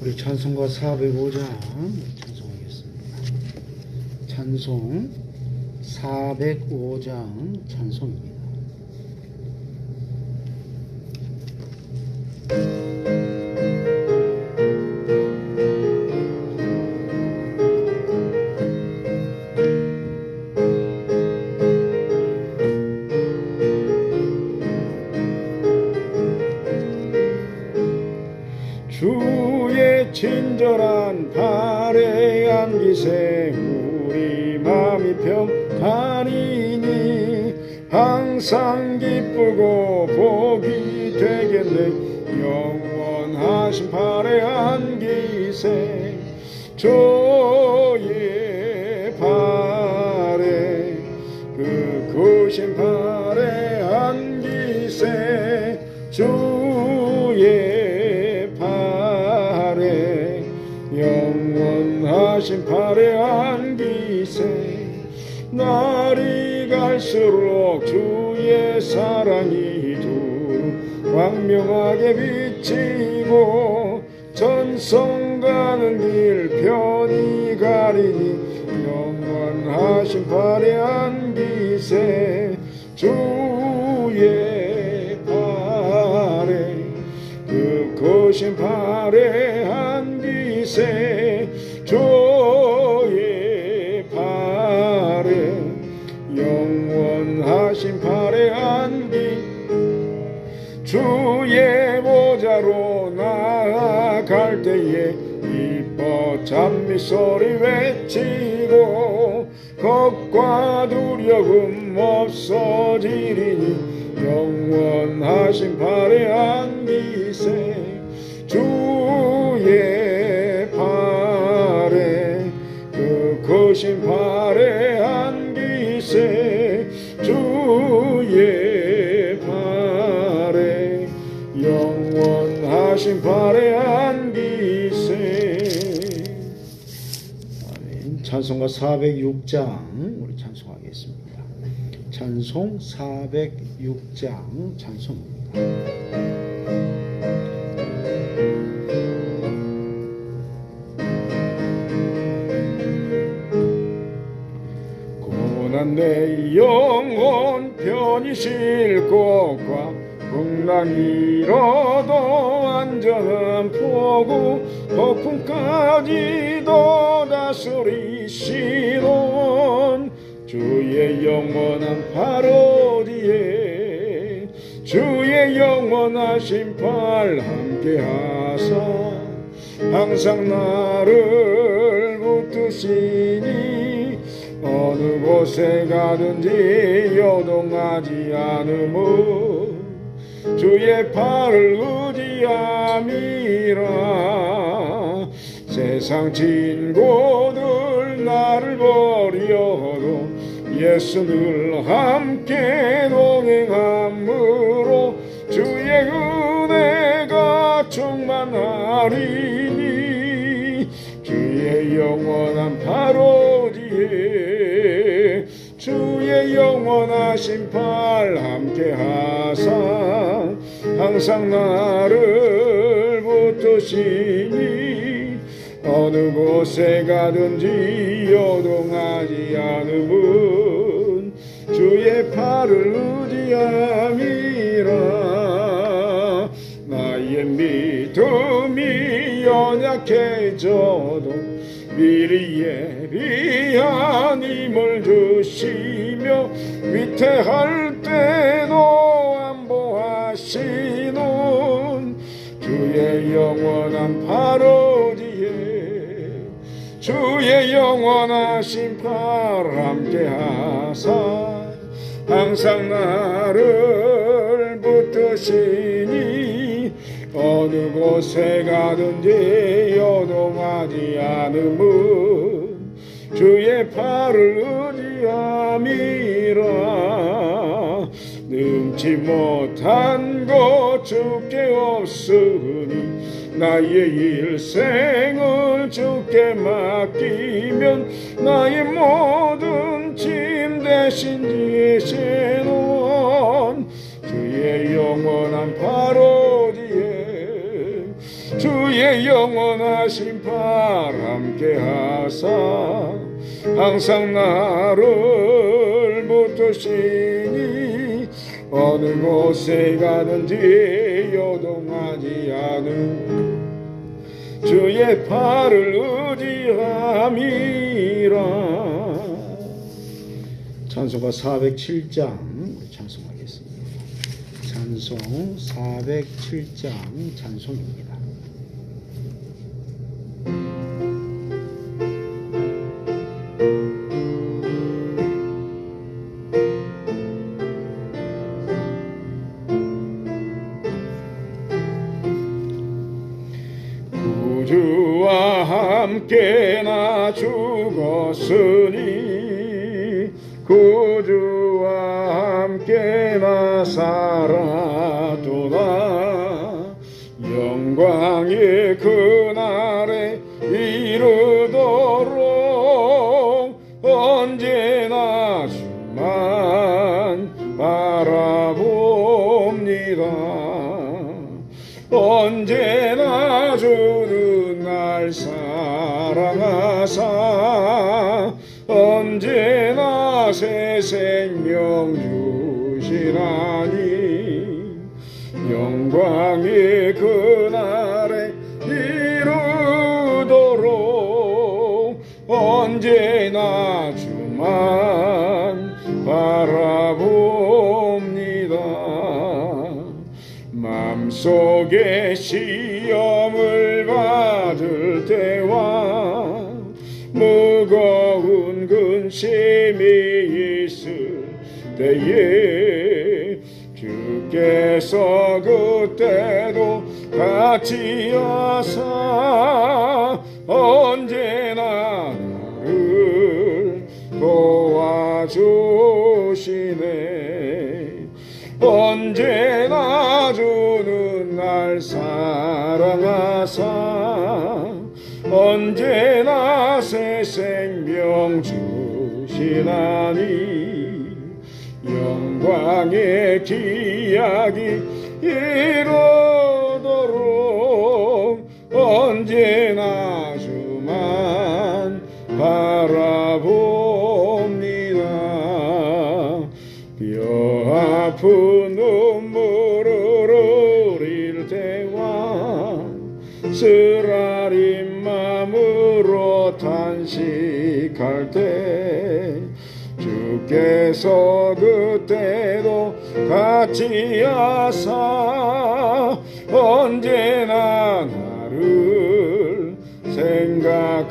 우리 찬송가 405장 찬송하겠습니다. 찬송 405장 찬송입니다. 주의 친절한 발에 안기세 우리 마음이 평안이니 항상 기쁘고 복이 되겠네. 영원하신 발에 안기세 주의 발에 그 크신 발에 안기세 주의 영원하신 발에 안기세. 날이 갈수록 주의 사랑이 두루 광명하게 비치고 전성 가는 길 편히 가리니 영원하신 발에 안기세 주의 발에 그 크신 발에 안기세 주의 발에 영원하신 발에 안기. 주의 보좌로 나아갈 때에 기뻐 찬미소리 외치고 겁과 두려움 없어지리니 영원하신 발에 안기세 주의 발에 그 크신 발에 안기세 주의 발에 영원하신 발에 안기세. 아멘. 찬송가 406장 우리 찬송하겠습니다. 찬송 406장 찬송입니다. 고난 내 영혼 편히 쉴 곳과 풍랑이로도 안전한 포구 폭풍까지도 다스리시던 주의 영원한 발 어디에 주의 영원하신 팔 함께하사 항상 나를 붙드시니 어느 곳에 가든지 요동하지 않으므 주의 팔을 의지함이라. 세상 친구들 나를 버려도 예수 늘 함께 동행함으로 주의 은혜가 충만하리니 주의 영원한 발 어디에 주의 영원하신 팔 함께하사 항상 나를 붙드시니 어느 곳에 가든지 요동하지 않음은 주의 팔을 의지함이라. 나의 믿음이 연약해져도 미리 예비한 힘을 주시며 위태할 때도 안보하시는 주의 영원한 발 어디에 주의 영원하신 팔 함께하사 항상 나를 붙드시니 어느 곳에 가든지 요동하지 않음은 주의 팔을 의지함이라. 능치 못한 것 주께 없으니 나의 일생을 주께 맡기면 나의 모든 짐 대신 지시는 주의 영원한 발 어디에 주의 영원하신 팔 함께 하사 항상 나를 붙드시니 어느 곳에 가든지 요동하지 않은 주의 팔을 의지함이라. 찬송가 407장 찬송하겠습니다. 찬송 407장 찬송입니다. 구주와 함께 나 죽었으니 구주와 함께 나 살았도다. 영광의 그날에 이르도록 언제나 주만 바라봅니다. 언제나 주는 날 사랑하사 언제나 새 생명 주시나니 영광의 그날에 이르도록 언제나 주만 바라봅니다. 맘속에 시험을 받을 때와 무거운 근심이 있을 때에 주께서 그때도 같이 하사 언제나 나를 도와주시네. 언제나 주는 날 사랑하사 언제나 새 생명 주시나니 영광의 기약이 이루도록 언제나 주만 바라봅니다. 뼈 아픈 눈물을 흘릴 때와 쓰라린 마음으로 탄식할 때 주께서 그때도 같이 하사 언제나 나를 생각하시네.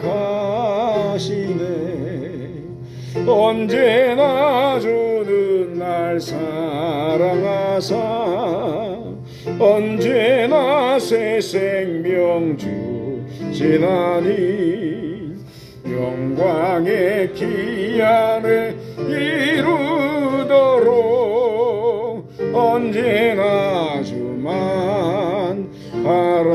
언제나 주는 날 사랑하사 언제나 새 생명 주시나니 영광의 기한을 이루도록 언제나 주만 바라봅니다.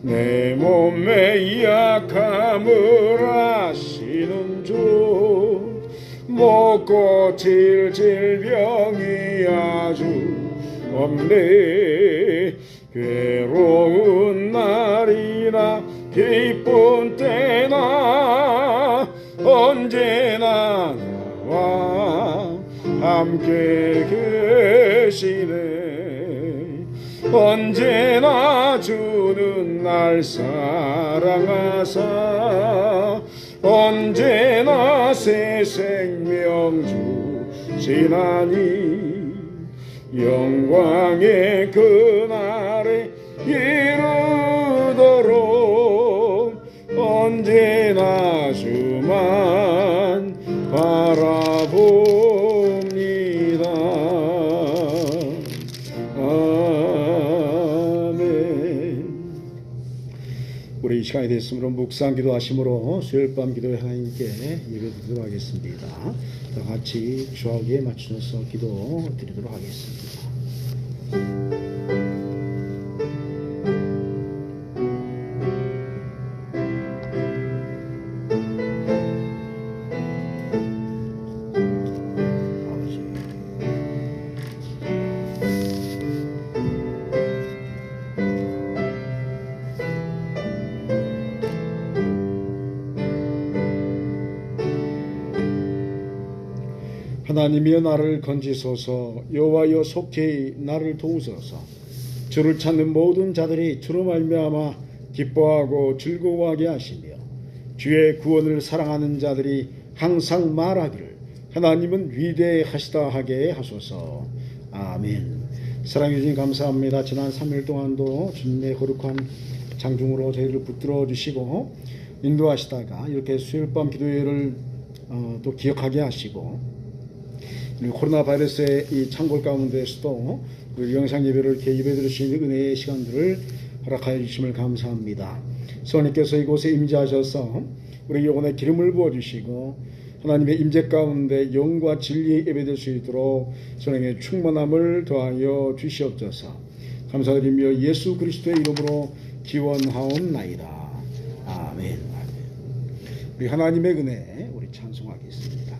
내 몸의 약함을 아시는 주 못 고칠 질병이 아주 없네. 괴로운 날이나 기쁜 때나 언제나 나와 함께 계시네. 언제나 주는 날 사랑하사 언제나 새 생명 주시나니 영광의 그날에 이르도록 언제나 주만 바라봅니다. 아멘. 우리 이 시간이 됐으므로 묵상 기도하심으로 수요일밤 기도에 하나님께 예배드리도록 하겠습니다. 다 같이 주하기에 맞추셔서 기도 드리도록 하겠습니다. 하나님이여 나를 건지소서. 여호와여 속히 나를 도우소서. 주를 찾는 모든 자들이 주로 말미암아 기뻐하고 즐거워하게 하시며 주의 구원을 사랑하는 자들이 항상 말하기를 하나님은 위대하시다 하게 하소서. 아멘. 사랑해 주님 감사합니다. 지난 3일 동안도 주님의 거룩한 장중으로 저희를 붙들어 주시고 인도하시다가 이렇게 수요일 밤 기도회를 또 기억하게 하시고 코로나 바이러스의 이 창궐 가운데서도 우리 영상 예배를 이렇게 예배 드릴 수 있는 은혜의 시간들을 허락하여 주심을 감사합니다. 성령께서 이곳에 임재하셔서 우리 영혼에 기름을 부어주시고 하나님의 임재 가운데 영과 진리의 예배될 수 있도록 성령의 충만함을 더하여 주시옵소서. 감사드리며 예수 그리스도의 이름으로 기원하옵나이다. 아멘. 우리 하나님의 은혜 우리 찬송하겠습니다.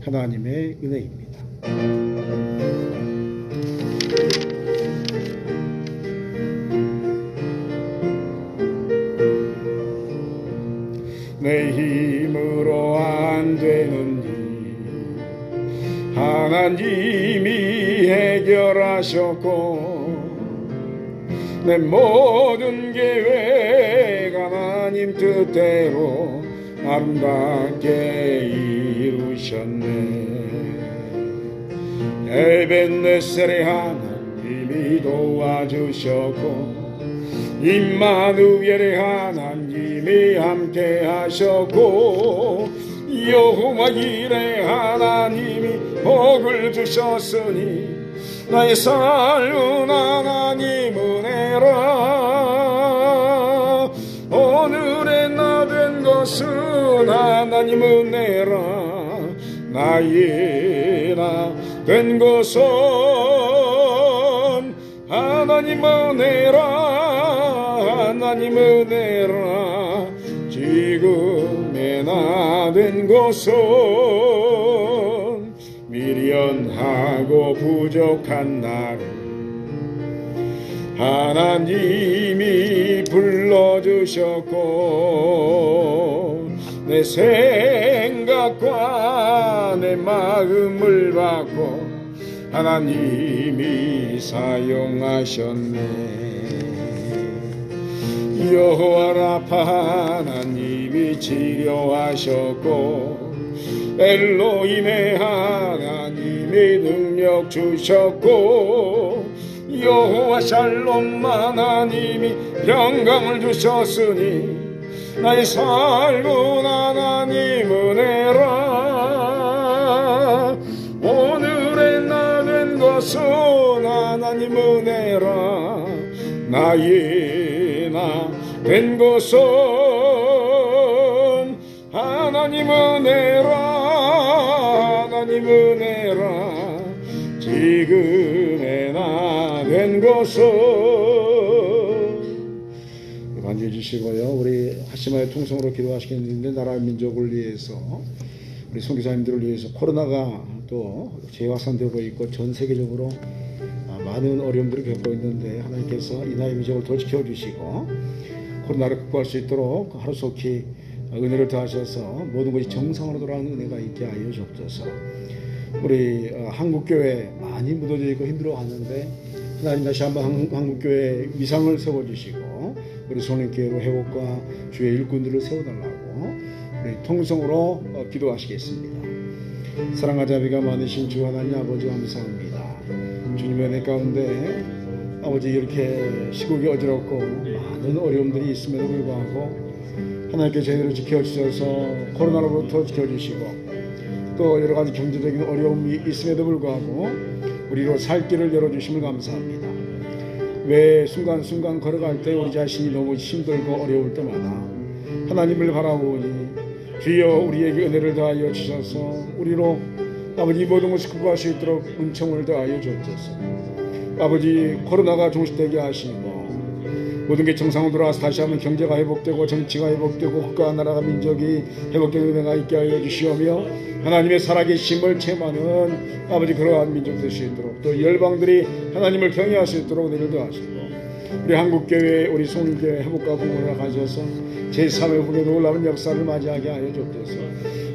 하나님의 은혜입니다. 내 힘으로 안 되는 일 하나님이 해결하셨고 내 모든 계획 하나님 뜻대로 아름답게 이루셨네. 에벤네셀의 하나님이 도와주셨고 임마누엘의 하나님이 함께 하셨고 여호와 일의 하나님이 복을 주셨으니 나의 삶은 하나님 은혜라. 오늘의 나 된 것은 하나님 은혜라. 나의 나 된 것은 하나님 은혜라. 하나님 은혜라. 지금의 나 된 것은 미련하고 부족한 나를 하나님이 불러주셨고 내 생각과 내 마음을 받고 하나님이 사용하셨네. 여호와 라파 하나님이 치료하셨고 엘로힘의 하나님이 능력 주셨고 여호와 샬롬 하나님이 영광을 주셨으니 나의 삶은 하나님 은혜라. 오늘의 나 된 것은 하나님 은혜라. 나의 나 된 것은 하나님 은혜라. 하나님 은혜라. 지금의 나 된 것은 반주해 주시고요. 우리 하시마의 통성으로 기도하시겠는데 나라 민족을 위해서 우리 선교사님들을 위해서 코로나가 또 재확산되고 있고 전 세계적으로 많은 어려움들을 겪고 있는데 하나님께서 이 나라의 민족을 더 지켜주시고 코로나를 극복할 수 있도록 하루속히 은혜를 더하셔서 모든 것이 정상으로 돌아가는 은혜가 있게 하여 주옵소서. 우리 한국교회 많이 무너져 있고 힘들어하는데 하나님 다시 한번 한국교회 위상을 세워주시고 우리 손님교회로 회복과 주의 일꾼들을 세워달라고 우리 통성으로 기도하시겠습니다. 사랑과 자비가 많으신 주 하나님 아버지 감사합니다. 주님의 은혜 가운데 아버지 이렇게 시국이 어지럽고 많은 어려움들이 있음에도 불구하고 하나님께 저희들을 지켜주셔서 코로나로부터 지켜주시고 또 여러가지 경제적인 어려움이 있음에도 불구하고 우리로 살 길을 열어주심을 감사합니다. 왜 순간순간 걸어갈 때 우리 자신이 너무 힘들고 어려울 때마다 하나님을 바라보니 주여 우리에게 은혜를 더하여 주셔서 우리로 아버지 모든 것을 극복할 수 있도록 은총을 더하여 주옵소서. 아버지 코로나가 종식되게 하시고 모든 게 정상으로 돌아와서 다시 한번 경제가 회복되고 정치가 회복되고 국가 나라가 민족이 회복되는 은혜가 있게 하여 주시오며 하나님의 살아계심을 체험하는 아버지 그러한 민족 될 수 있도록 또 열방들이 하나님을 경외할 수 있도록 은혜를 더하시고 우리 한국교회 우리 송교회 회복과 부흥을 가져서 제3회 후에 놀라운 역사를 맞이하게 하여 주옵소서.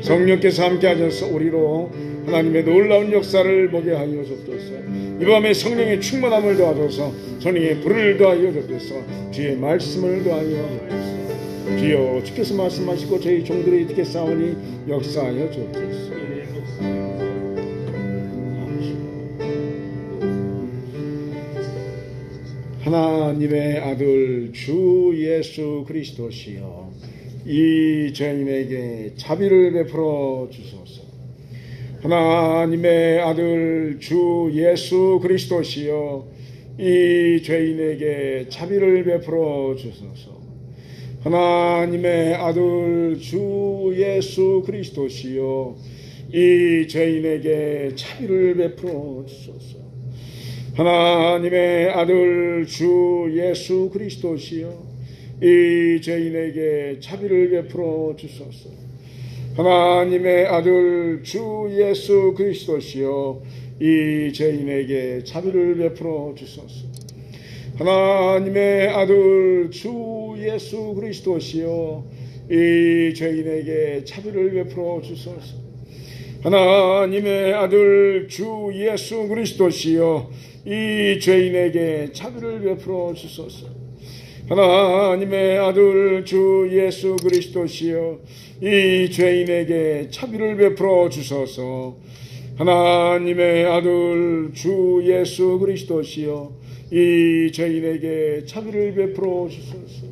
성령께서 함께 하셔서 우리로 하나님의 놀라운 역사를 보게 하여 주옵소서. 이 밤에 성령의 충만함을 도와줘서 성령의 불을 도하여 주옵소서. 주의 말씀을 도하여 주옵소서. 주여 주께서 말씀하시고 저희 종들이 이렇게 싸우니 역사하여 주옵소서. 하나님의 아들 주 예수 그리스도시여, 이 죄인에게 자비를 베풀어 주소서. 하나님의 아들 주 예수 그리스도시여, 이 죄인에게 자비를 베풀어 주소서. 하나님의 아들 주 예수 그리스도시여, 이 죄인에게 자비를 베풀어 주소서. 하나님의 아들 주 예수 그리스도시여, 이 죄인에게 자비를 베풀어 주소서. 하나님의 아들 주 예수 그리스도시여, 이 죄인에게 자비를 베풀어 주소서. 하나님의 아들 주 예수 그리스도시여, 이 죄인에게 자비를 베풀어 주소서. 하나님의 아들 주 예수 그리스도시여, 이 죄인에게 자비를 베풀어 주소서. 하나님의 아들 주 예수 그리스도시여, 이 죄인에게 자비를 베풀어 주소서. 하나님의 아들 주 예수 그리스도시여, 이 죄인에게 자비를 베풀어 주소서.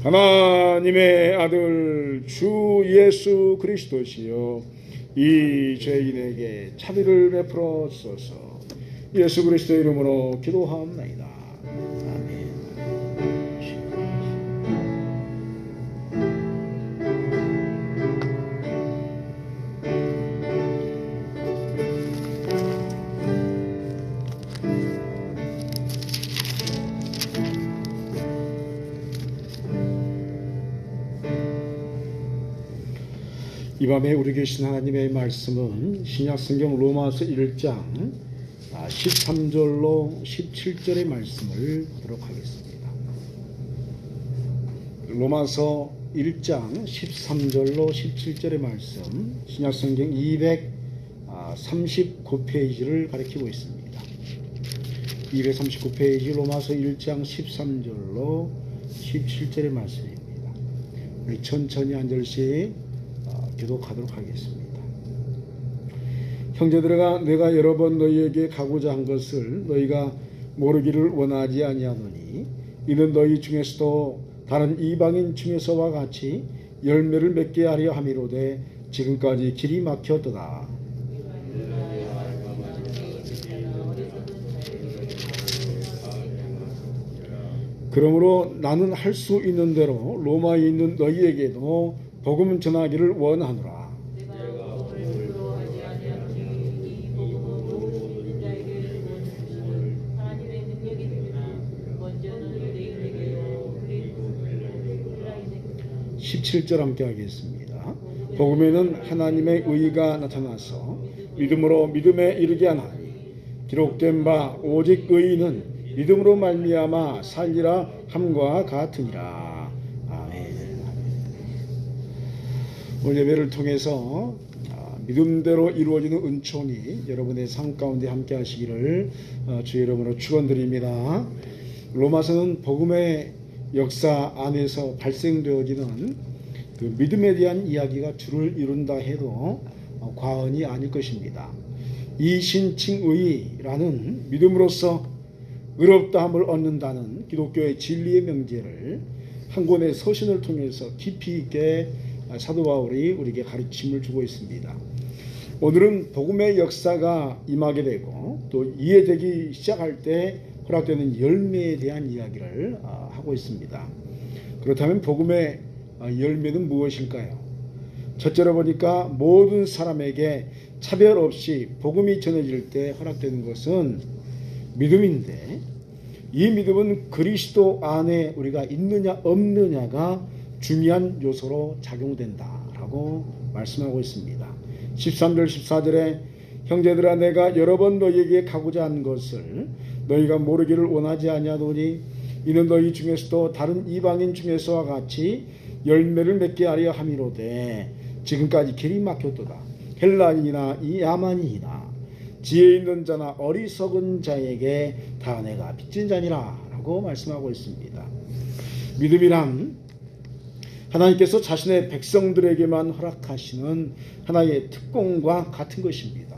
하나님의 아들 주 예수 그리스도시여, 이 죄인에게 자비를 베풀어 주소서. 예수 그리스도의 이름으로 기도하옵나이다. 아멘. 이 밤에 우리 계신 하나님의 말씀은 신약성경 로마서 1장 13절로 17절의 말씀을 보도록 하겠습니다. 로마서 1장 13절로 17절의 말씀, 신약성경 239페이지를 가리키고 있습니다. 239페이지 로마서 1장 13절로 17절의 말씀입니다. 우리 천천히 한 절씩 기도하도록 하겠습니다. 형제들아, 내가 여러 번 너희에게 가고자 한 것을 너희가 모르기를 원하지 아니하노니, 이는 너희 중에서도 다른 이방인 중에서와 같이 열매를 맺게 하려 함이로되 지금까지 길이 막혔도다. 그러므로 나는 할 수 있는 대로 로마에 있는 너희에게도 복음 전하기를 원하노라. (17절) 함께 하겠습니다. 복음에는 하나님의 의가 나타나서 믿음으로 믿음에 이르게 하나니, 기록된 바 오직 의인은 믿음으로 말미암아 살리라 함과 같으니라. 아멘. 오늘 예배를 통해서 믿음대로 이루어지는 은총이 여러분의 삶 가운데 함께 하시기를 주의 이름으로 축원드립니다. 로마서는 복음의 역사 안에서 발생되어지는 그 믿음에 대한 이야기가 주를 이룬다 해도 과언이 아닐 것입니다. 이신칭의라는 믿음으로써 의롭다함을 얻는다는 기독교의 진리의 명제를 한 권의 서신을 통해서 깊이 있게 사도 바울이 우리에게 가르침을 주고 있습니다. 오늘은 복음의 역사가 임하게 되고 또 이해되기 시작할 때 허락되는 열매에 대한 이야기를 하고 있습니다. 그렇다면 복음의 열매는 무엇일까요? 첫째로 보니까 모든 사람에게 차별 없이 복음이 전해질 때 허락되는 것은 믿음인데, 이 믿음은 그리스도 안에 우리가 있느냐 없느냐가 중요한 요소로 작용된다라고 말씀하고 있습니다. 13절 14절에 형제들아, 내가 여러 번 너희에게 가고자 한 것을 너희가 모르기를 원하지 아니하노니, 이는 너희 중에서도 다른 이방인 중에서와 같이 열매를 맺게 하려 함이로되 지금까지 길이 막혔도다. 헬라인이나 이 야만인이나 지혜 있는 자나 어리석은 자에게 다 내가 빚진 자니라 라고 말씀하고 있습니다. 믿음이란 하나님께서 자신의 백성들에게만 허락하시는 하나의 특권과 같은 것입니다.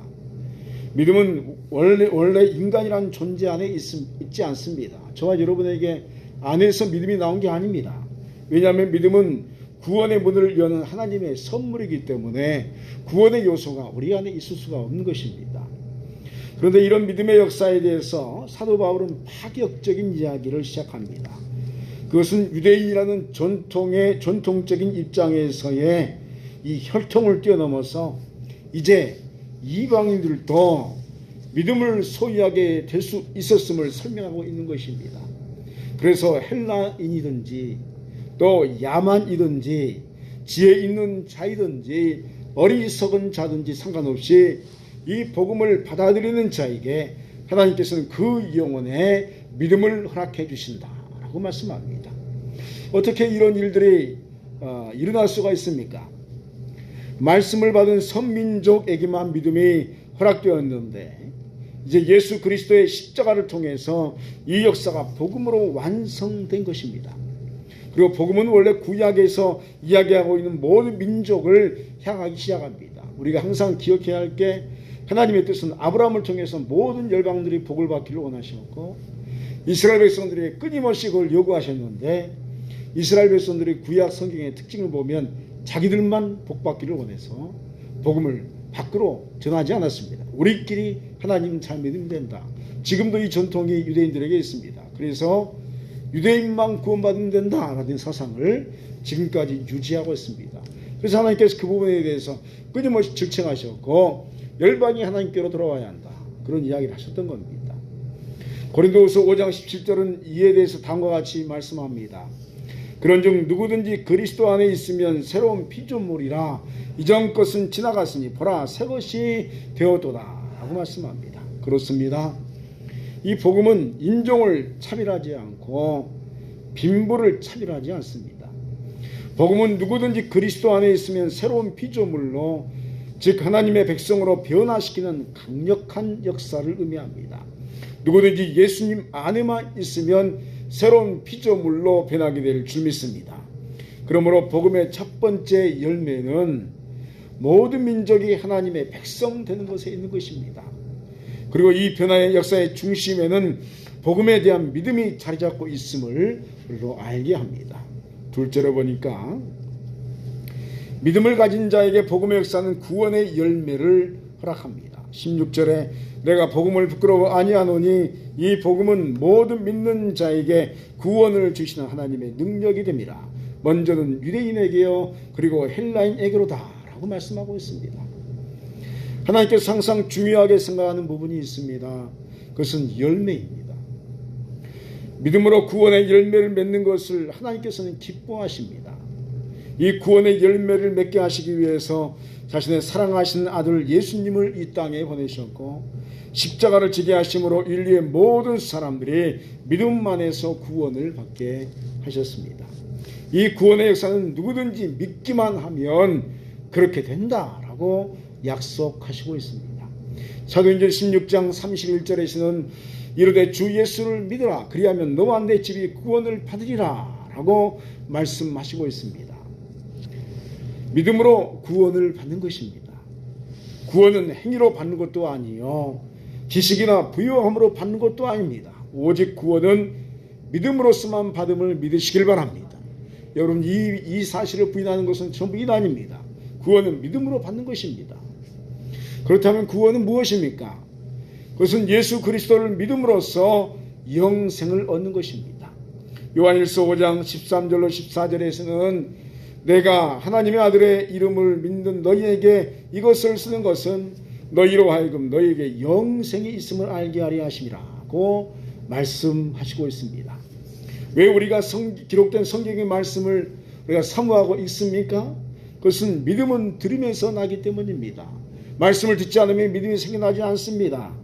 믿음은 원래 인간이란 존재 안에 있지 않습니다. 저와 여러분에게 안에서 믿음이 나온 게 아닙니다. 왜냐하면 믿음은 구원의 문을 여는 하나님의 선물이기 때문에 구원의 요소가 우리 안에 있을 수가 없는 것입니다. 그런데 이런 믿음의 역사에 대해서 사도 바울은 파격적인 이야기를 시작합니다. 그것은 유대인이라는 전통적인 입장에서의 이 혈통을 뛰어넘어서 이제 이방인들도 믿음을 소유하게 될 수 있었음을 설명하고 있는 것입니다. 그래서 헬라인이든지 또 야만이든지 지혜 있는 자이든지 어리석은 자든지 상관없이 이 복음을 받아들이는 자에게 하나님께서는 그 영혼에 믿음을 허락해 주신다라고 말씀합니다. 어떻게 이런 일들이 일어날 수가 있습니까? 말씀을 받은 선민족에게만 믿음이 허락되었는데 이제 예수 그리스도의 십자가를 통해서 이 역사가 복음으로 완성된 것입니다. 그리고 복음은 원래 구약에서 이야기하고 있는 모든 민족을 향하기 시작합니다. 우리가 항상 기억해야 할 게 하나님의 뜻은 아브라함을 통해서 모든 열방들이 복을 받기를 원하셨고 이스라엘 백성들이 끊임없이 그걸 요구하셨는데 이스라엘 백성들이 구약 성경의 특징을 보면 자기들만 복받기를 원해서 복음을 밖으로 전하지 않았습니다. 우리끼리 하나님 잘 믿으면 된다. 지금도 이 전통이 유대인들에게 있습니다. 그래서 유대인만 구원받으면 된다라는 사상을 지금까지 유지하고 있습니다. 그래서 하나님께서 그 부분에 대해서 끊임없이 질책하셨고 열방이 하나님께로 돌아와야 한다. 그런 이야기를 하셨던 겁니다. 고린도후서 5장 17절은 이에 대해서 다음과 같이 말씀합니다. 그런즉 누구든지 그리스도 안에 있으면 새로운 피조물이라 이전 것은 지나갔으니 보라 새 것이 되었도다 라고 말씀합니다. 그렇습니다. 이 복음은 인종을 차별하지 않고 빈부를 차별하지 않습니다. 복음은 누구든지 그리스도 안에 있으면 새로운 피조물로 즉 하나님의 백성으로 변화시키는 강력한 역사를 의미합니다. 누구든지 예수님 안에만 있으면 새로운 피조물로 변하게 될 줄 믿습니다. 그러므로 복음의 첫 번째 열매는 모든 민족이 하나님의 백성 되는 것에 있는 것입니다. 그리고 이 변화의 역사의 중심에는 복음에 대한 믿음이 자리 잡고 있음을 우리로 알게 합니다. 둘째로 보니까 믿음을 가진 자에게 복음의 역사는 구원의 열매를 허락합니다. 16절에 내가 복음을 부끄러워 아니하노니 이 복음은 모든 믿는 자에게 구원을 주시는 하나님의 능력이 됩니다. 먼저는 유대인에게요 그리고 헬라인에게로다 라고 말씀하고 있습니다. 하나님께서 항상 중요하게 생각하는 부분이 있습니다. 그것은 열매입니다. 믿음으로 구원의 열매를 맺는 것을 하나님께서는 기뻐하십니다. 이 구원의 열매를 맺게 하시기 위해서 자신의 사랑하시는 아들 예수님을 이 땅에 보내셨고 십자가를 지게 하심으로 인류의 모든 사람들이 믿음 안에서 구원을 받게 하셨습니다. 이 구원의 역사는 누구든지 믿기만 하면 그렇게 된다라고 약속하시고 있습니다. 사도행전 16장 31절에서는 이르되 주 예수를 믿으라 그리하면 너와 내 집이 구원을 받으리라 라고 말씀하시고 있습니다. 믿음으로 구원을 받는 것입니다. 구원은 행위로 받는 것도 아니요 지식이나 부유함으로 받는 것도 아닙니다. 오직 구원은 믿음으로서만 받음을 믿으시길 바랍니다. 여러분 이 사실을 부인하는 것은 전부 이단입니다. 구원은 믿음으로 받는 것입니다. 그렇다면 구원은 무엇입니까? 그것은 예수 그리스도를 믿음으로써 영생을 얻는 것입니다. 요한일서 5장 13절로 14절에서는 내가 하나님의 아들의 이름을 믿는 너희에게 이것을 쓰는 것은 너희로 하여금 너희에게 영생이 있음을 알게 하려 하심이라고 말씀하시고 있습니다. 왜 우리가 기록된 성경의 말씀을 우리가 사모하고 있습니까? 그것은 믿음은 들으면서 나기 때문입니다. 말씀을 듣지 않으면 믿음이 생겨나지 않습니다.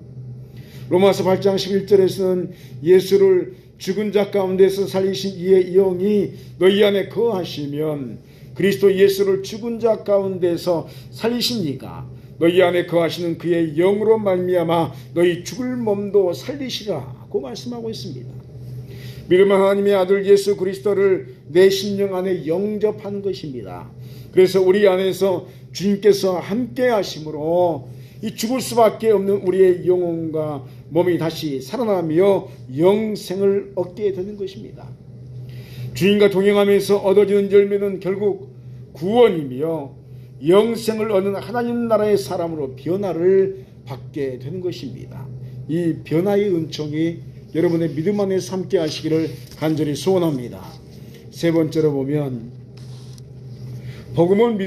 로마서 8장 11절에서는 예수를 죽은 자 가운데서 살리신 이의 영이 너희 안에 거하시면 그리스도 예수를 죽은 자 가운데서 살리신 이가 너희 안에 거하시는 그의 영으로 말미암아 너희 죽을 몸도 살리시라고 말씀하고 있습니다. 믿음은 하나님의 아들 예수 그리스도를 내 심령 안에 영접하는 것입니다. 그래서 우리 안에서 주님께서 함께 하심으로 이 죽을 수밖에 없는 우리의 영혼과 몸이 다시 살아나며 영생을 얻게 되는 것입니다. 주님과 동행하면서 얻어지는 열매는 결국 구원이며 영생을 얻는 하나님 나라의 사람으로 변화를 받게 되는 것입니다. 이 변화의 은총이 여러분의 믿음 안에서 함께 하시기를 간절히 소원합니다. 세 번째로 보면 복음은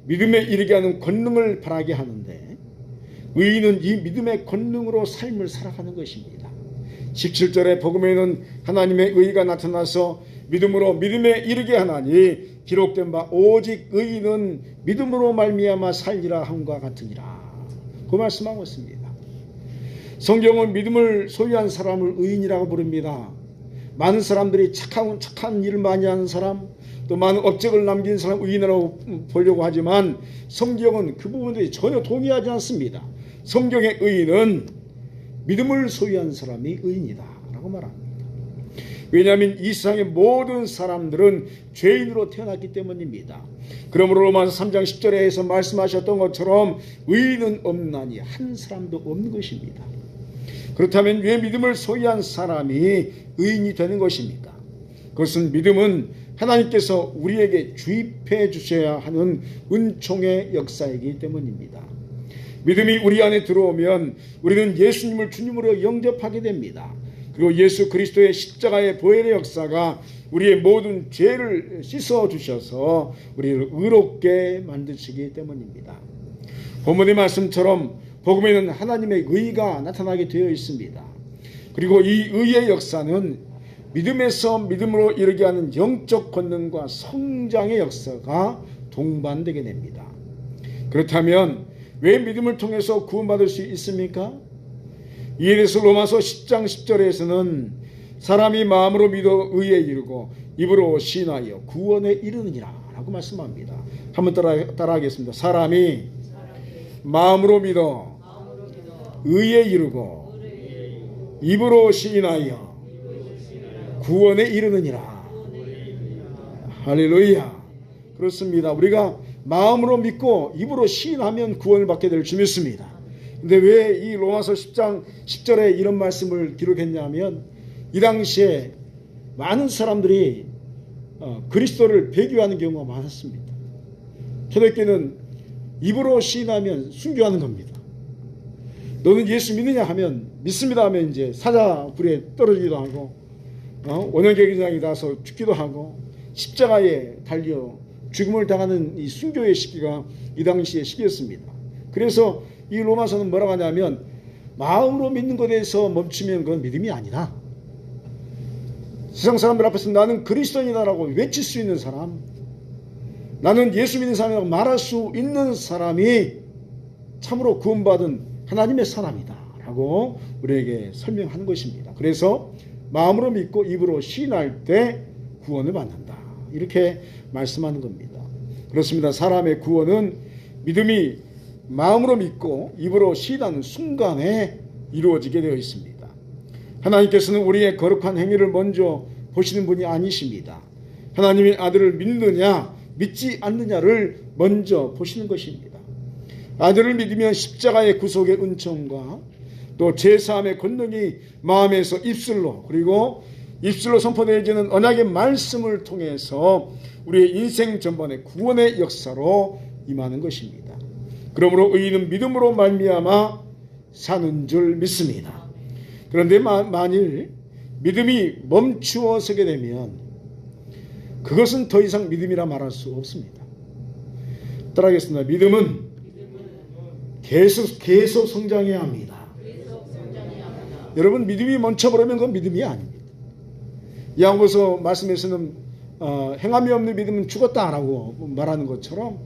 믿음에 이르게 하는 권능을 바라게 하는데 의인은 이 믿음의 권능으로 삶을 살아가는 것입니다. 17절에 복음에는 하나님의 의가 나타나서 믿음으로 믿음에 이르게 하나니 기록된 바 오직 의인은 믿음으로 말미암아 살리라 함과 같으니라 그 말씀하고 있습니다. 성경은 믿음을 소유한 사람을 의인이라고 부릅니다. 많은 사람들이 착한 일을 많이 하는 사람, 또 많은 업적을 남긴 사람 의인이라고 보려고 하지만 성경은 그 부분들이 전혀 동의하지 않습니다. 성경의 의인은 믿음을 소유한 사람이 의인이다 라고 말합니다. 왜냐하면 이 세상의 모든 사람들은 죄인으로 태어났기 때문입니다. 그러므로 로마서 3장 10절에서 말씀하셨던 것처럼 의인은 없나니 한 사람도 없는 것입니다. 그렇다면 왜 믿음을 소유한 사람이 의인이 되는 것입니까? 그것은 믿음은 하나님께서 우리에게 주입해 주셔야 하는 은총의 역사이기 때문입니다. 믿음이 우리 안에 들어오면 우리는 예수님을 주님으로 영접하게 됩니다. 그리고 예수 그리스도의 십자가의 보혈의 역사가 우리의 모든 죄를 씻어 주셔서 우리를 의롭게 만드시기 때문입니다. 본문의 말씀처럼 복음에는 하나님의 의가 나타나게 되어 있습니다. 그리고 이 의의 역사는 믿음에서 믿음으로 이르게 하는 영적 권능과 성장의 역사가 동반되게 됩니다. 그렇다면 왜 믿음을 통해서 구원받을 수 있습니까? 이에 대해서 로마서 10장 10절에서는 사람이 마음으로 믿어 의에 이르고 입으로 시인하여 구원에 이르느니라 라고 말씀합니다. 한번 따라하겠습니다. 사람이 마음으로 믿어 의에 이르고 입으로 시인하여 구원에 이르느니라. 할렐루야. 그렇습니다. 우리가 마음으로 믿고 입으로 시인하면 구원을 받게 될 줄 믿습니다. 근데 왜 이 로마서 10장 10절에 이런 말씀을 기록했냐면 이 당시에 많은 사람들이 그리스도를 배교하는 경우가 많았습니다. 초대교회는 입으로 시인하면 순교하는 겁니다. 너는 예수 믿느냐 하면 믿습니다 하면 이제 사자불에 떨어지기도 하고 원형경기장에 나서 죽기도 하고 십자가에 달려 죽음을 당하는 이 순교의 시기가 이 당시의 시기였습니다. 그래서 이 로마서는 뭐라고 하냐면 마음으로 믿는 것에 대해서 멈추면 그건 믿음이 아니다. 세상 사람들 앞에서 나는 그리스도인이다라고 외칠 수 있는 사람, 나는 예수 믿는 사람이라고 말할 수 있는 사람이 참으로 구원받은 하나님의 사람이다 라고 우리에게 설명하는 것입니다. 그래서 마음으로 믿고 입으로 시인할 때 구원을 받는다 이렇게 말씀하는 겁니다. 그렇습니다. 사람의 구원은 믿음이 마음으로 믿고 입으로 시인하는 순간에 이루어지게 되어 있습니다. 하나님께서는 우리의 거룩한 행위를 먼저 보시는 분이 아니십니다. 하나님의 아들을 믿느냐 믿지 않느냐를 먼저 보시는 것입니다. 아들을 믿으면 십자가의 구속의 은총과 또 제사함의 권능이 마음에서 입술로 그리고 입술로 선포되어지는 언약의 말씀을 통해서 우리의 인생 전반의 구원의 역사로 임하는 것입니다. 그러므로 의인은 믿음으로 말미암아 사는 줄 믿습니다. 그런데 만일 믿음이 멈추어 서게 되면 그것은 더 이상 믿음이라 말할 수 없습니다. 따라하겠습니다. 믿음은 계속 성장해야 합니다. 여러분 믿음이 멈춰버리면 그건 믿음이 아닙니다. 야고보서 말씀에서는 행함이 없는 믿음은 죽었다라고 말하는 것처럼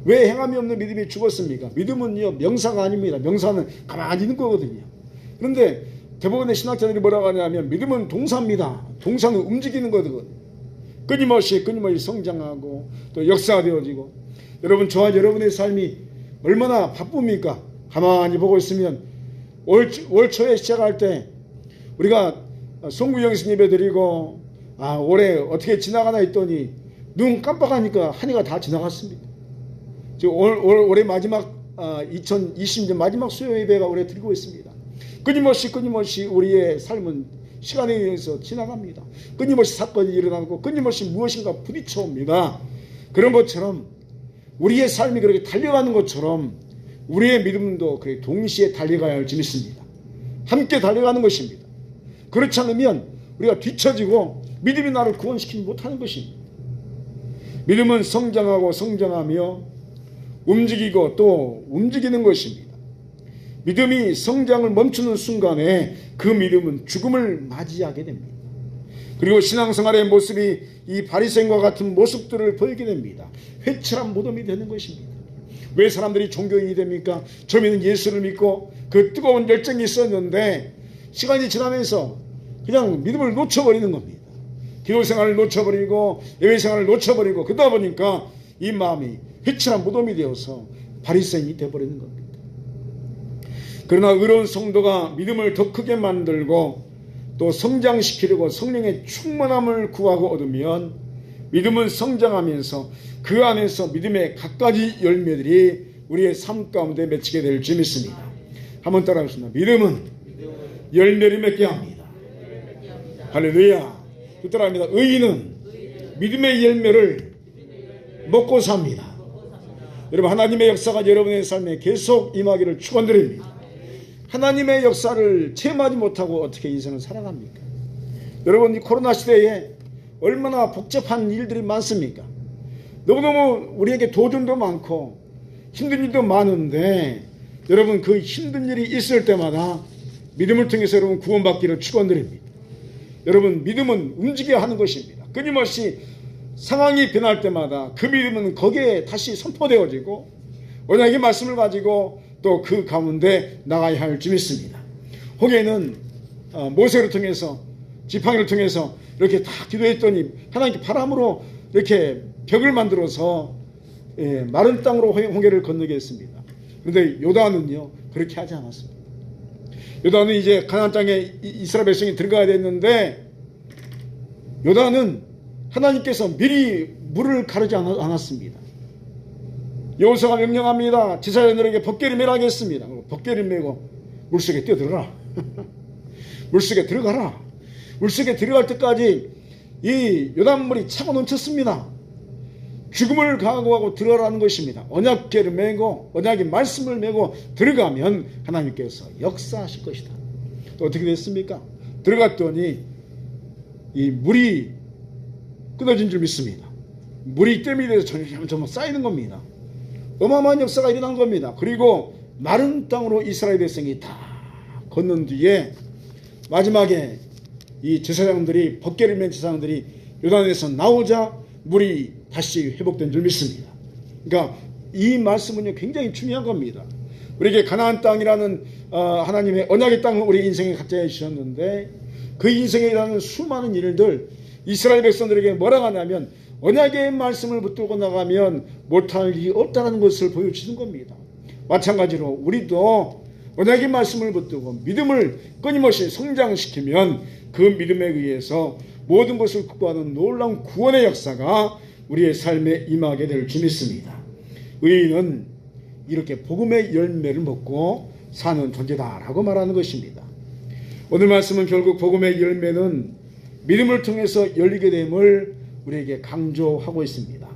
왜 행함이 없는 믿음이 죽었습니까? 믿음은요 명사가 아닙니다. 명사는 가만히 있는 거거든요. 그런데 대부분의 신학자들이 뭐라고 하냐면 믿음은 동사입니다. 동사는 움직이는 거거든요. 끊임없이 성장하고 또 역사되어지고, 여러분 저와 여러분의 삶이 얼마나 바쁩니까? 가만히 보고 있으면 올 초에 시작할 때 우리가 송구영신 예배 드리고 올해 어떻게 지나가나 했더니 눈 깜빡하니까 한 해가 다 지나갔습니다. 지금 올해 마지막 2020년 마지막 수요 예배가 올해 드리고 있습니다. 끊임없이 우리의 삶은 시간에 의해서 지나갑니다. 끊임없이 사건이 일어나고 끊임없이 무엇인가 부딪혀 옵니다. 그런 것처럼 우리의 삶이 그렇게 달려가는 것처럼 우리의 믿음도 그렇게 동시에 달려가야 할 줄을 믿습니다. 함께 달려가는 것입니다. 그렇지 않으면 우리가 뒤처지고 믿음이 나를 구원시키지 못하는 것입니다. 믿음은 성장하며 움직이고 또 움직이는 것입니다. 믿음이 성장을 멈추는 순간에 그 믿음은 죽음을 맞이하게 됩니다. 그리고 신앙생활의 모습이 이 바리새인과 같은 모습들을 보이게 됩니다. 회칠한 무덤이 되는 것입니다. 왜 사람들이 종교인이 됩니까? 처음에는 예수를 믿고 그 뜨거운 열정이 있었는데 시간이 지나면서 그냥 믿음을 놓쳐버리는 겁니다. 기도생활을 놓쳐버리고 예배생활을 놓쳐버리고, 그러다 보니까 이 마음이 회칠한 무덤이 되어서 바리새인이 되어버리는 겁니다. 그러나 의로운 성도가 믿음을 더 크게 만들고 또 성장시키려고 성령의 충만함을 구하고 얻으면 믿음은 성장하면서 그 안에서 믿음의 갖가지 열매들이 우리의 삶 가운데 맺히게 될 줄 믿습니다. 한번 따라하겠습니다. 믿음은 열매를 맺게 합니다. 할렐루야. 또 따라합니다. 의인은 믿음의 열매를 먹고 삽니다. 여러분, 하나님의 역사가 여러분의 삶에 계속 임하기를 축원드립니다. 하나님의 역사를 체험하지 못하고 어떻게 인생을 살아갑니까? 여러분, 이 코로나 시대에 얼마나 복잡한 일들이 많습니까? 너무너무 우리에게 도전도 많고 힘든 일도 많은데, 여러분 그 힘든 일이 있을 때마다 믿음을 통해서 여러분 구원받기를 축원드립니다. 여러분, 믿음은 움직여야 하는 것입니다. 끊임없이 상황이 변할 때마다 그 믿음은 거기에 다시 선포되어지고 언약의 말씀을 가지고 또 그 가운데 나가야 할 줄 믿습니다. 홍해는 모세를 통해서, 지팡이를 통해서 이렇게 다 기도했더니 하나님께 바람으로 이렇게 벽을 만들어서 마른 땅으로 홍해를 건너게 했습니다. 그런데 요단은요 그렇게 하지 않았습니다. 요단은 이제 가나안 땅에 이스라엘 백성이 들어가야 됐는데, 요단은 하나님께서 미리 물을 가르지 않았습니다. 여호수아가 명령합니다. 제사장들에게 벗개를 매라겠습니다. 벗개를 매고 물속에 뛰어들어라. 물속에 들어가라. 물속에 들어갈 때까지 이 요단물이 차고 넘쳤습니다. 죽음을 각오하고 들어가라는 것입니다. 언약궤를 메고 언약의 말씀을 메고 들어가면 하나님께서 역사하실 것이다. 또 어떻게 됐습니까? 들어갔더니 이 물이 끊어진 줄 믿습니다. 물이 댐이 돼서 점점 쌓이는 겁니다. 어마어마한 역사가 일어난 겁니다. 그리고 마른 땅으로 이스라엘 백성이 다 건넌 뒤에 마지막에 이 제사장들이, 벗개를 맨 제사장들이 요단에서 나오자 물이 다시 회복된 줄 믿습니다. 그러니까 이 말씀은요 굉장히 중요한 겁니다. 우리에게 가나안 땅이라는 하나님의 언약의 땅을 우리 인생에 갖게 해주셨는데, 그 인생에 일어나는 수많은 일들, 이스라엘 백성들에게 뭐라고 하냐면 언약의 말씀을 붙들고 나가면 못할 일이 없다는 것을 보여주는 겁니다. 마찬가지로 우리도 언약의 말씀을 붙들고 믿음을 끊임없이 성장시키면 그 믿음에 의해서 모든 것을 극복하는 놀라운 구원의 역사가 우리의 삶에 임하게 될 줄 믿습니다. 의인은 이렇게 복음의 열매를 먹고 사는 존재다라고 말하는 것입니다. 오늘 말씀은 결국 복음의 열매는 믿음을 통해서 열리게 됨을 우리에게 강조하고 있습니다.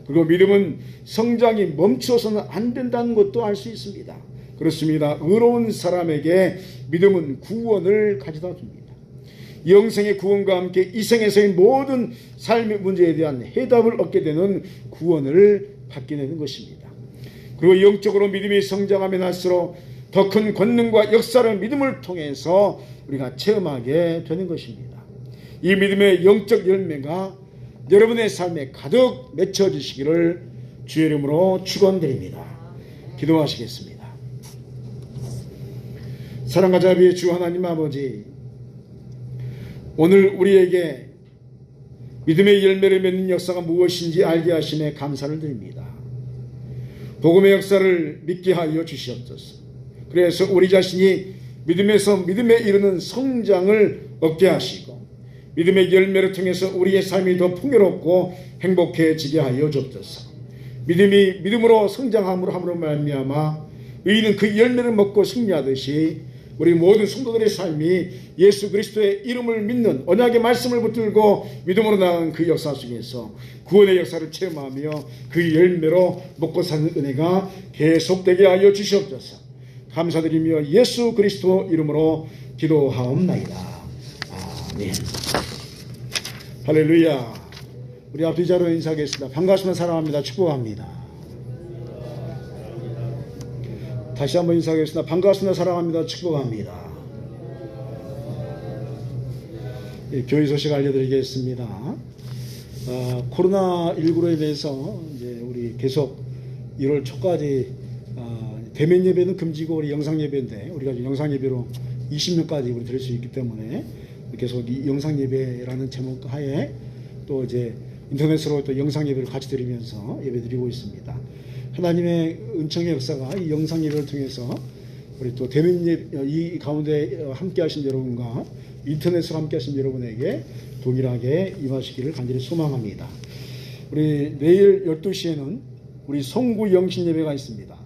그리고 믿음은 성장이 멈춰서는 안 된다는 것도 알 수 있습니다. 그렇습니다. 의로운 사람에게 믿음은 구원을 가져다 줍니다. 영생의 구원과 함께 이생에서의 모든 삶의 문제에 대한 해답을 얻게 되는 구원을 받게 되는 것입니다. 그리고 영적으로 믿음이 성장하면 할수록 더 큰 권능과 역사를 믿음을 통해서 우리가 체험하게 되는 것입니다. 이 믿음의 영적 열매가 여러분의 삶에 가득 맺혀지시기를 주의 이름으로 축원드립니다. 기도하시겠습니다. 사랑과 자비의 주 하나님 아버지, 오늘 우리에게 믿음의 열매를 맺는 역사가 무엇인지 알게 하심에 감사를 드립니다. 복음의 역사를 믿게 하여 주시옵소서. 그래서 우리 자신이 믿음에서 믿음에 이르는 성장을 얻게 하시고 믿음의 열매를 통해서 우리의 삶이 더 풍요롭고 행복해지게 하여 주옵소서. 믿음이 믿음으로 성장함으로 말미암아 의인은 그 열매를 먹고 승리하듯이 우리 모든 성도들의 삶이 예수 그리스도의 이름을 믿는 언약의 말씀을 붙들고 믿음으로 나아가는 그 역사 속에서 구원의 역사를 체험하며 그 열매로 먹고 사는 은혜가 계속되게 하여 주시옵소서. 감사드리며 예수 그리스도 이름으로 기도하옵나이다. 아멘. 할렐루야. 우리 앞뒤 자로 인사하겠습니다. 반갑습니다. 사랑합니다. 축복합니다. 다시 한번 인사하겠습니다. 반갑습니다. 사랑합니다. 축복합니다. 교회 소식 알려드리겠습니다. 코로나19로 인해서 이제 우리 계속 1월 초까지 대면 예배는 금지고 우리 영상 예배인데 우리가 영상 예배로 20명까지 우리 드릴 수 있기 때문에 계속 이 영상 예배라는 제목 하에 또 이제 인터넷으로 또 영상 예배를 같이 드리면서 예배 드리고 있습니다. 하나님의 은총의 역사가 이 영상 예배를 통해서 우리 또 대면 예배 이 가운데 함께 하신 여러분과 인터넷으로 함께 하신 여러분에게 동일하게 임하시기를 간절히 소망합니다. 우리 내일 12시에는 우리 송구 영신 예배가 있습니다.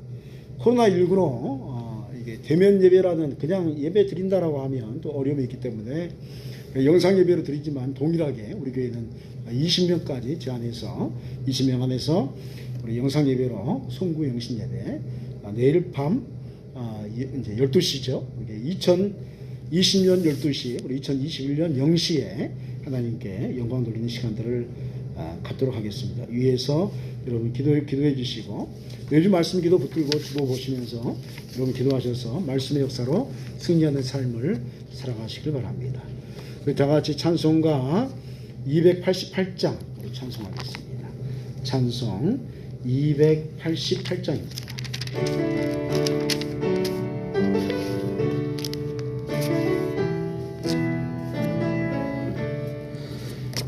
코로나19로 이게 대면 예배라는 그냥 예배 드린다라고 하면 또 어려움이 있기 때문에 영상 예배로 드리지만 동일하게 우리 교회는 20명까지 제한해서 20명 안에서 우리 영상 예배로 송구 영신 예배 내일 밤 이제 12시죠. 2020년 12시 우리 2021년 0시에 하나님께 영광 돌리는 시간들을 갖도록 하겠습니다. 위에서 여러분 기도해 주시고 매주 말씀 기도 붙들고 주보 보시면서 여러분 기도하셔서 말씀의 역사로 승리하는 삶을 살아가시길 바랍니다. 우리 다 같이 찬송가 288장 우리 찬송하겠습니다. 찬송 288장입니다.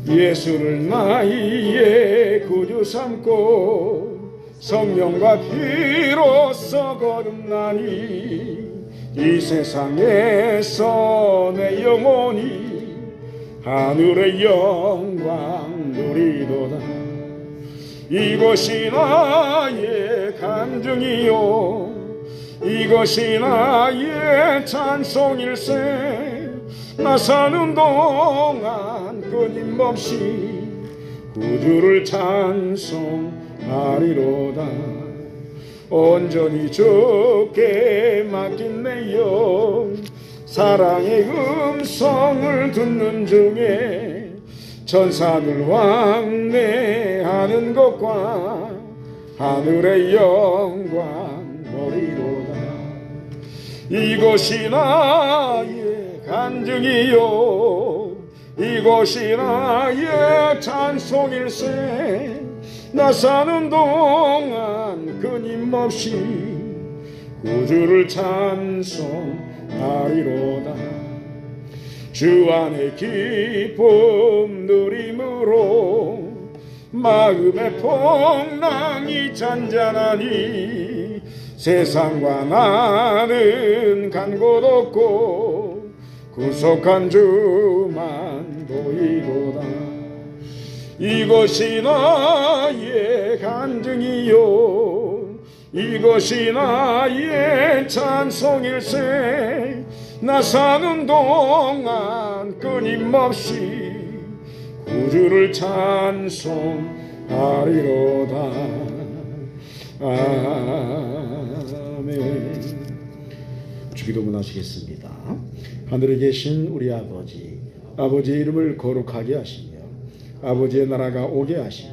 예수를 나의 구주 삼고 성령과 피로써 거듭나니 이 세상에서 내 영혼이 하늘의 영광 누리도다. 이것이 나의 간증이요 이것이 나의 찬송일세. 나 사는 동안 끊임없이 구주를 찬송하리로다. 온전히 주께 맡긴 내 영 사랑의 음성을 듣는 중에 천사들 왕래하는 것과 하늘의 영광 보리로다. 이것이 나의 간증이요 이것이 나의 찬송일세. 나 사는 동안 끊임없이 구주를 찬송하리로다. 주 안의 기쁨 누림으로 마음의 풍랑이 잔잔하니 세상과 나는 간 곳 없고 구속한 주만 보이도다. 이것이 나의 간증이요 이것이 나의 찬송일세. 나 사는 동안 끊임없이 구주를 찬송하리로다. 아멘. 주기도문 하시겠습니다. 하늘에 계신 우리 아버지, 아버지의 이름을 거룩하게 하시며 아버지의 나라가 오게 하시며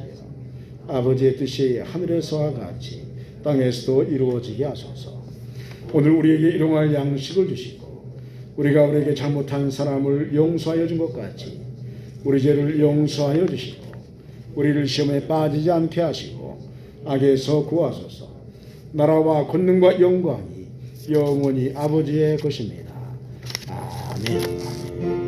아버지의 뜻이 하늘에서와 같이 땅에서도 이루어지게 하소서. 오늘 우리에게 일용할 양식을 주시고 우리가 우리에게 잘못한 사람을 용서하여 준 것 같이 우리 죄를 용서하여 주시고 우리를 시험에 빠지지 않게 하시고 악에서 구하소서. 나라와 권능과 영광이 영원히 아버지의 것입니다. 아멘.